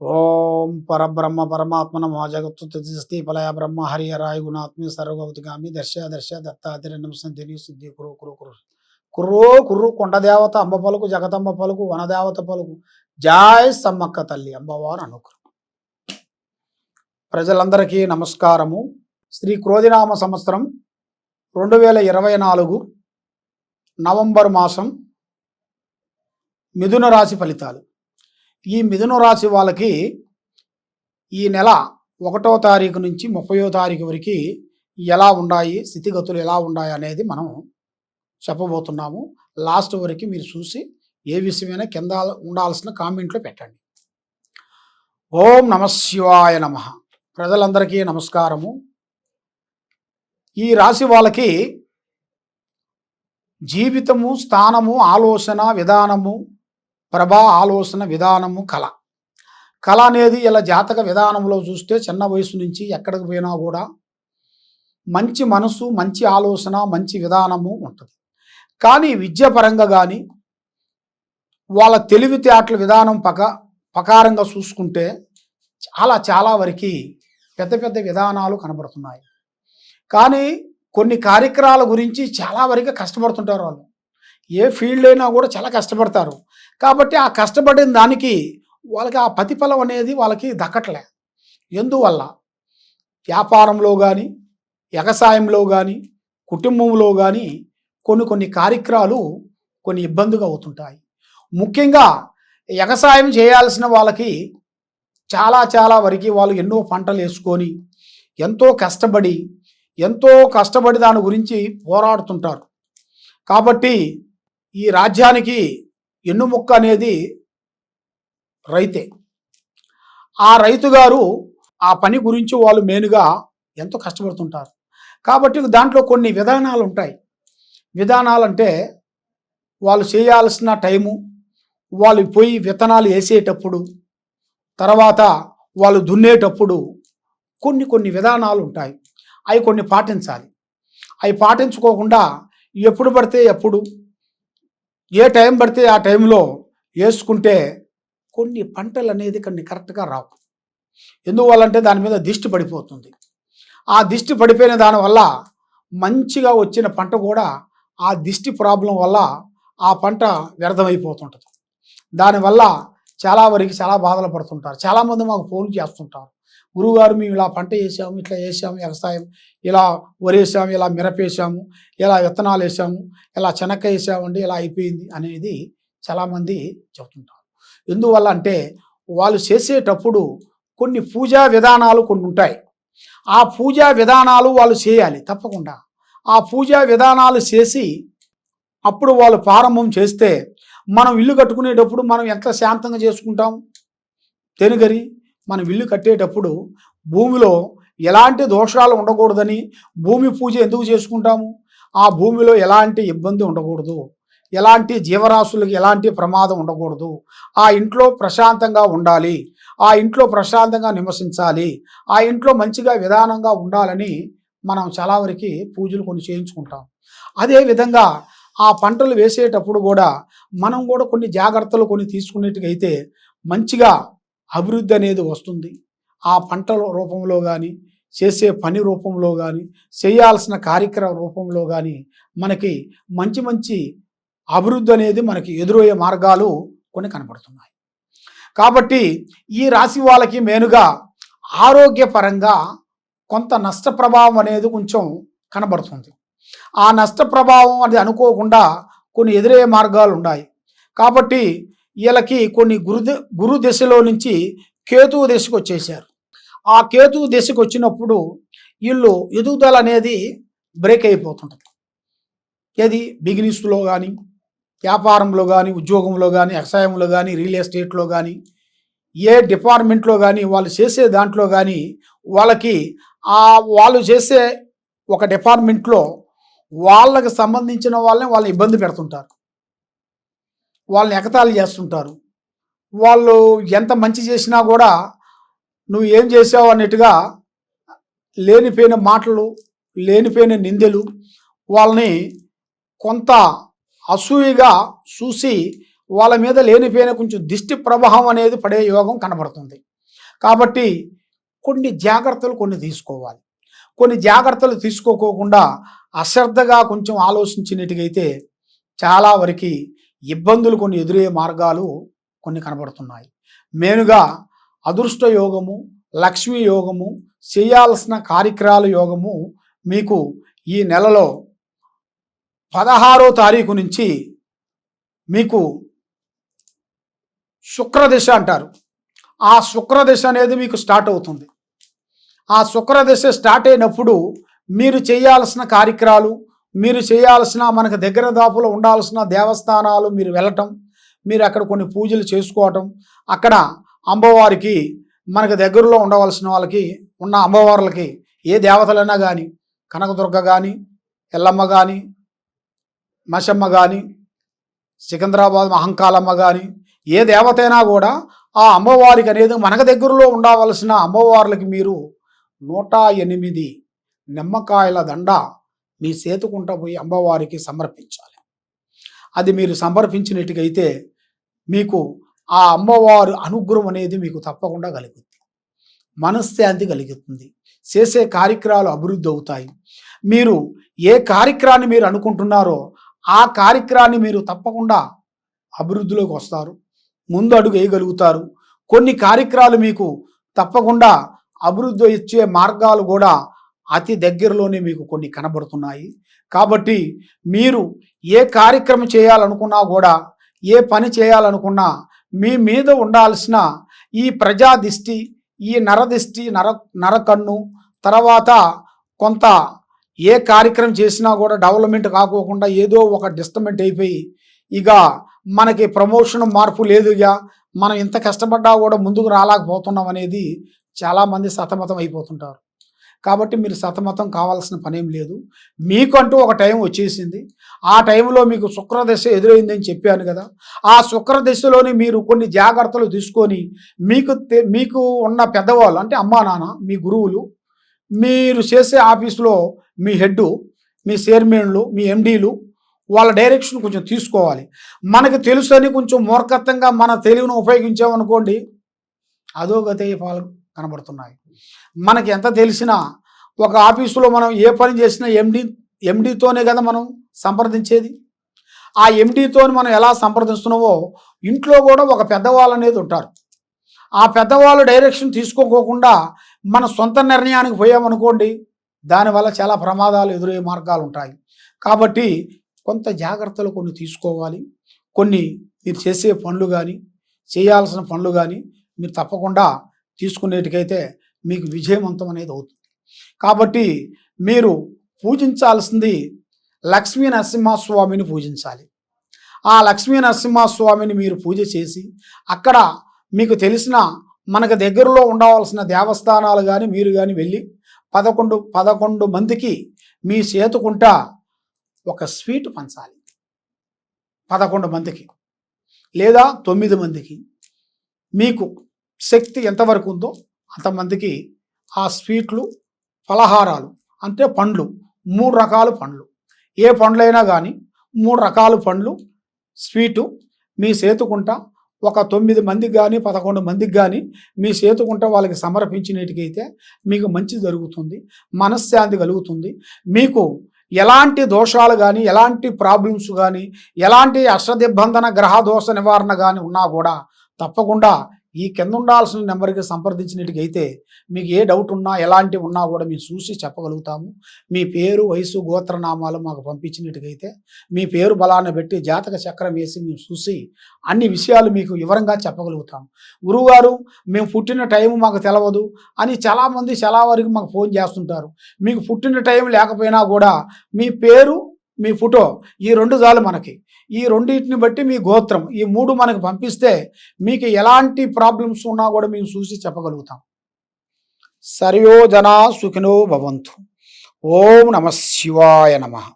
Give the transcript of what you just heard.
ఓం పరబ్రహ్మ పరమాత్మ నమో జగత్తుస్తి పలయ బ్రహ్మ హరియరాయ గుణాత్మి సర్వగౌతిగామి దర్శ దర్శ దత్తాతిర నమసంతిని సిద్ధి కురు కురు కురు కుర్రో కుర్రు కొండదేవత అంబ పలుకు జగతంబ పలుకు వనదేవత పలుకు జాయ్ సమ్మక్క తల్లి అంబవారు అనుగ్రహం. ప్రజలందరికీ నమస్కారము. శ్రీ క్రోధినామ సంవత్సరం 2024 నవంబర్ మాసం మిథున రాశి ఫలితాలు. ఈ మిథున రాశి వాళ్ళకి ఈ నెల 1వ తారీఖు నుంచి 30వ తారీఖు వరకు ఎలా ఉన్నాయి, స్థితిగతులు ఎలా ఉన్నాయి అనేది మనం చెప్పబోతున్నాము. లాస్ట్ వరకు మీరు చూసి ఏ విషయమైనా కింద ఉండాల్సిన కామెంట్లో పెట్టండి. ఓం నమశివాయ నమః. ప్రజలందరికీ నమస్కారము. ఈ రాశి వాళ్ళకి జీవితము, స్థానము, ఆలోచన విధానము, ఆలోచన విధానము, కళ అనేది ఇలా జాతక విధానంలో చూస్తే చిన్న వయసు నుంచి ఎక్కడికి పోయినా కూడా మంచి మనసు, మంచి ఆలోచన, మంచి విధానము ఉంటుంది. కానీ విద్యాపరంగా కానీ వాళ్ళ తెలివితేటల విధానం ప్రకారంగా చూసుకుంటే చాలా వరకు పెద్ద పెద్ద విధానాలు కనబడుతున్నాయి. కానీ కొన్ని కార్యక్రమాల గురించి చాలా వరకు కష్టపడుతుంటారు. వాళ్ళు ఏ ఫీల్డ్ అయినా కూడా చాలా కష్టపడతారు. కాబట్టి ఆ కష్టపడిన దానికి వాళ్ళకి ఆ ప్రతిఫలం అనేది వాళ్ళకి దక్కట్లే. ఎందువల్ల వ్యాపారంలో కానీ, వ్యవసాయంలో కానీ, కుటుంబంలో కానీ కొన్ని కార్యక్రమాలు కొన్ని ఇబ్బందిగా అవుతుంటాయి. ముఖ్యంగా వ్యవసాయం చేయాల్సిన వాళ్ళకి చాలా వరకు వాళ్ళు ఎన్నో పంటలు వేసుకొని ఎంతో కష్టపడి దాని గురించి పోరాడుతుంటారు. కాబట్టి ఈ రాజ్యానికి ఎన్నుముక్క అనేది రైతే. ఆ రైతు గారు ఆ పని గురించి వాళ్ళు మెయిన్గా ఎంతో కష్టపడుతుంటారు. కాబట్టి దాంట్లో కొన్ని విధానాలు ఉంటాయి. విధానాలంటే వాళ్ళు చేయాల్సిన టైము, వాళ్ళు పోయి విత్తనాలు వేసేటప్పుడు, తర్వాత వాళ్ళు దున్నేటప్పుడు కొన్ని విధానాలు ఉంటాయి. అవి కొన్ని పాటించాలి. అవి పాటించుకోకుండా ఎప్పుడు పడితే ఎప్పుడు, ఏ టైం పడితే ఆ టైంలో వేసుకుంటే కొన్ని పంటలు అనేది కొన్ని కరెక్ట్గా రావు. ఎందువల్లంటే దాని మీద దిష్టి పడిపోతుంది. ఆ దిష్టి పడిపోయిన దానివల్ల మంచిగా వచ్చిన పంట కూడా ఆ దిష్టి ప్రాబ్లం వల్ల ఆ పంట వ్యర్థమైపోతుంటుంది. దానివల్ల చాలా వరకు చాలా బాధలు పడుతుంటారు. చాలామంది మాకు ఫోన్ చేస్తుంటారు, గురువుగారు మేము ఇలా పంట వేసాము, ఇట్లా వేసాము, వ్యవసాయం ఇలా వరేసాము, ఇలా మిరపేసాము, ఇలా విత్తనాలు వేసాము, ఇలా చెనక్కాయ వేసామండి, ఇలా అయిపోయింది అనేది చాలామంది చెబుతుంటారు. ఎందువల్ల అంటే వాళ్ళు చేసేటప్పుడు కొన్ని పూజా విధానాలు కొన్ని ఉంటాయి. ఆ పూజా విధానాలు వాళ్ళు చేయాలి తప్పకుండా. ఆ పూజా విధానాలు చేసి అప్పుడు వాళ్ళు ప్రారంభం చేస్తే మనం ఇల్లు కట్టుకునేటప్పుడు మనం ఎంత శాంతంగా చేసుకుంటాం. తెనుగరి మనం ఇల్లు కట్టేటప్పుడు భూమిలో ఎలాంటి దోషాలు ఉండకూడదని భూమి పూజ ఎందుకు చేసుకుంటాము? ఆ భూమిలో ఎలాంటి ఇబ్బంది ఉండకూడదు, ఎలాంటి జీవరాశులకు ఎలాంటి ప్రమాదం ఉండకూడదు, ఆ ఇంట్లో ప్రశాంతంగా ఉండాలి, ఆ ఇంట్లో ప్రశాంతంగా నివసించాలి, ఆ ఇంట్లో మంచిగా విధానంగా ఉండాలని మనం చాలా వరకు పూజలు కొన్ని చేయించుకుంటాం. అదేవిధంగా ఆ పంటలు వేసేటప్పుడు కూడా మనం కూడా కొన్ని జాగ్రత్తలు కొన్ని తీసుకునేట్టుగైతే మంచిగా అభివృద్ధి అనేది వస్తుంది. ఆ పంటల రూపంలో కానీ, చేసే పని రూపంలో కానీ, చేయాల్సిన కార్యక్రమ రూపంలో కానీ మనకి మంచి అభివృద్ధి అనేది మనకి ఎదురయ్యే మార్గాలు కొన్ని కనబడుతున్నాయి. కాబట్టి ఈ రాశి వాళ్ళకి మెయిన్గా ఆరోగ్యపరంగా కొంత నష్ట ప్రభావం అనేది కొంచెం కనబడుతుంది. ఆ నష్ట ప్రభావం అనేది అనుకోకుండా కొన్ని ఎదురయ్యే మార్గాలు ఉన్నాయి. కాబట్టి వీళ్ళకి కొన్ని గురు దశలో నుంచి కేతువు దశకు వచ్చేసారు. ఆ కేతువు దశకు వచ్చినప్పుడు వీళ్ళు ఎదుగుదల అనేది బ్రేక్ అయిపోతుంటుంది. ఏది బిజినెస్లో కానీ, వ్యాపారంలో కానీ, ఉద్యోగంలో కానీ, వ్యవసాయంలో కానీ, రియల్ ఎస్టేట్లో కానీ, ఏ డిపార్ట్మెంట్లో కానీ వాళ్ళు చేసే దాంట్లో కానీ వాళ్ళకి వాళ్ళు చేసే ఒక డిపార్ట్మెంట్లో వాళ్ళకి సంబంధించిన వాళ్ళని వాళ్ళు ఇబ్బంది పెడుతుంటారు, వాళ్ళని ఎగతాళి చేస్తుంటారు. వాళ్ళు ఎంత మంచి చేసినా కూడా నువ్వు ఏం చేసావు అన్నట్టుగా లేనిపోయిన మాటలు, లేనిపోయిన నిందలు వాళ్ళని కొంత అసూయగా చూసి వాళ్ళ మీద లేనిపోయిన కొంచెం దిష్టి ప్రభావం అనేది పడే యోగం కనబడుతుంది. కాబట్టి కొన్ని జాగ్రత్తలు తీసుకోవాలి. కొన్ని జాగ్రత్తలు తీసుకోకుండా అశ్రద్ధగా కొంచెం ఆలోచించినట్టుగైతే చాలా వరకు ఇబ్బందులు కొన్ని ఎదురయ్యే మార్గాలు కొన్ని కనబడుతున్నాయి. మెయిన్గా అదృష్ట యోగము, లక్ష్మీ యోగము, చేయాల్సిన కార్యక్రమాల యోగము మీకు ఈ నెలలో 16వ తారీఖు నుంచి మీకు శుక్రదశ అంటారు. ఆ శుక్రదశ అనేది మీకు స్టార్ట్ అవుతుంది. ఆ శుక్రదశ స్టార్ట్ అయినప్పుడు మీరు చేయాల్సిన కార్యక్రమాలు, మీరు చేయాల్సిన మనకు దగ్గర దాపులో ఉండాల్సిన దేవస్థానాలు మీరు వెళ్ళటం, మీరు అక్కడ కొన్ని పూజలు చేసుకోవటం, అక్కడ అమ్మవారికి మనకు దగ్గరలో ఉండవలసిన వాళ్ళకి ఉన్న అమ్మవార్లకి ఏ దేవతలైనా కానీ, కనకదుర్గ కానీ, ఎల్లమ్మ కానీ, మశమ్మ కానీ, సికింద్రాబాద్ మహంకాళమ్మ కానీ, ఏ దేవత అయినా కూడా ఆ అమ్మవారికి అనేది మనకు దగ్గరలో ఉండవలసిన అమ్మవార్లకి మీరు 108 నిమ్మకాయల దండ మీ సేతుకుంటా పోయి అమ్మవారికి సమర్పించాలి. అది మీరు సమర్పించినట్టుగైతే మీకు ఆ అమ్మవారు అనుగ్రహం అనేది మీకు తప్పకుండా కలుగుతుంది. మనశ్శాంతి కలుగుతుంది. చేసే కార్యక్రమాలు అభివృద్ధి అవుతాయి. మీరు ఏ కార్యక్రమాన్ని మీరు అనుకుంటున్నారో ఆ కార్యక్రమాన్ని మీరు తప్పకుండా అభివృద్ధిలోకి వస్తారు, ముందు అడుగు వేయగలుగుతారు. కొన్ని కార్యక్రమాలు మీకు తప్పకుండా అభివృద్ధి ఇచ్చే మార్గాలు కూడా అతి దగ్గరలోనే మీకు కొన్ని కనబడుతున్నాయి. కాబట్టి మీరు ఏ కార్యక్రమం చేయాలనుకున్నా కూడా, ఏ పని చేయాలనుకున్నా మీ మీద ఉండాల్సిన ఈ ప్రజా దిష్టి, ఈ నరదిష్టి, నరకన్ను, తర్వాత కొంత ఏ కార్యక్రమం చేసినా కూడా డెవలప్మెంట్ కాకోకుండా ఏదో ఒక డిస్టర్బెంట్ అయిపోయి ఇక మనకి ప్రమోషన్ మార్పు లేదు, ఇక మనం ఇంత కష్టపడ్డా కూడా ముందుకు రాలేకపోతున్నాం అనేది చాలామంది సతమతం అయిపోతుంటారు. కాబట్టి మీరు సతమతం కావాల్సిన పనేం లేదు. మీకంటూ ఒక టైం వచ్చేసింది. ఆ టైంలో మీకు శుక్రదశ ఎదురైందని చెప్పాను కదా. ఆ శుక్రదశలోని మీరు కొన్ని జాగ్రత్తలు తీసుకొని మీకు ఉన్న పెద్దవాళ్ళు అంటే అమ్మా నాన్న, మీ గురువులు, మీరు చేసే ఆఫీసులో మీ హెడ్డు, మీ చైర్మన్లు, మీ ఎండీలు వాళ్ళ డైరెక్షన్ కొంచెం తీసుకోవాలి. మనకు తెలుసు అని కొంచెం మూర్ఖత్వంగా మన తెలివిని ఉపయోగించామనుకోండి, అధోగతి ఫలాలు కనబడుతున్నాయి. మనకి ఎంత తెలిసినా ఒక ఆఫీసులో మనం ఏ పని చేసినా ఎండీతోనే కదా మనం సంప్రదించేది. ఆ ఎండీతో మనం ఎలా సంప్రదిస్తున్నామో ఇంట్లో కూడా ఒక పెద్దవాళ్ళు అనేది ఉంటారు. ఆ పెద్దవాళ్ళు డైరెక్షన్ తీసుకోకుండా మన సొంత నిర్ణయానికి పోయామనుకోండి, దానివల్ల చాలా ప్రమాదాలు ఎదురయ్యే మార్గాలు ఉంటాయి. కాబట్టి కొంత జాగ్రత్తలు కొన్ని తీసుకోవాలి. కొన్ని మీరు చేసే పనులు కానీ, చేయాల్సిన పనులు కానీ మీరు తప్పకుండా తీసుకునేటికైతే మీకు విజయవంతం అనేది అవుతుంది. కాబట్టి మీరు పూజించాల్సింది లక్ష్మీ నరసింహస్వామిని పూజించాలి. ఆ లక్ష్మీ నరసింహస్వామిని మీరు పూజ చేసి అక్కడ మీకు తెలిసిన మనకు దగ్గరలో ఉండవలసిన దేవస్థానాలు కానీ మీరు కానీ వెళ్ళి 11 మందికి మీ చేతుకుంటా ఒక స్వీట్ పంచాలి. 11 మందికి లేదా 9 మందికి మీకు శక్తి ఎంతవరకు ఉందో అంతమందికి ఆ స్వీట్లు, ఫలహారాలు అంటే పండ్లు, 3 రకాల పండ్లు, ఏ పండ్లైనా కానీ 3 రకాల పండ్లు, స్వీటు మీ చేతుకుంటా ఒక 9 మందికి కానీ 11 మందికి కానీ మీ చేతుకుంటా వాళ్ళకి సమర్పించినట్టుకైతే మీకు మంచి జరుగుతుంది, మనశ్శాంతి కలుగుతుంది. మీకు ఎలాంటి దోషాలు కానీ, ఎలాంటి ప్రాబ్లమ్స్ కానీ, ఎలాంటి అష్టదిబ్బంధన గ్రహ దోష నివారణ కానీ ఉన్నా కూడా తప్పకుండా ఈ కింద ఉండాల్సిన నెంబర్కి సంప్రదించినట్టుకైతే మీకు ఏ డౌట్ ఉన్నా, ఎలాంటివి ఉన్నా కూడా మేము చూసి చెప్పగలుగుతాము. మీ పేరు, వయసు, గోత్రనామాలు మాకు పంపించినట్టుకైతే మీ పేరు బలాన్ని బట్టి జాతక చక్రం వేసి మేము చూసి అన్ని విషయాలు మీకు వివరంగా చెప్పగలుగుతాము. గురువుగారు మేము పుట్టిన టైం మాకు తెలవదు అని చాలామంది చాలా వరకు మాకు ఫోన్ చేస్తుంటారు. మీకు పుట్టిన టైం లేకపోయినా కూడా మీ పేరు, మీ ఫోటో ఈ 2 చాలు మనకి. ఈ రెండింటిని బట్టి మీ గోత్రం ఈ 3 మనకు పంపిస్తే మీకు ఎలాంటి ప్రాబ్లమ్స్ ఉన్నా కూడా మేము చూసి చెప్పగలుగుతాం. సర్వో జనా సుఖినో భవంతు. ఓం నమః శివాయ నమః.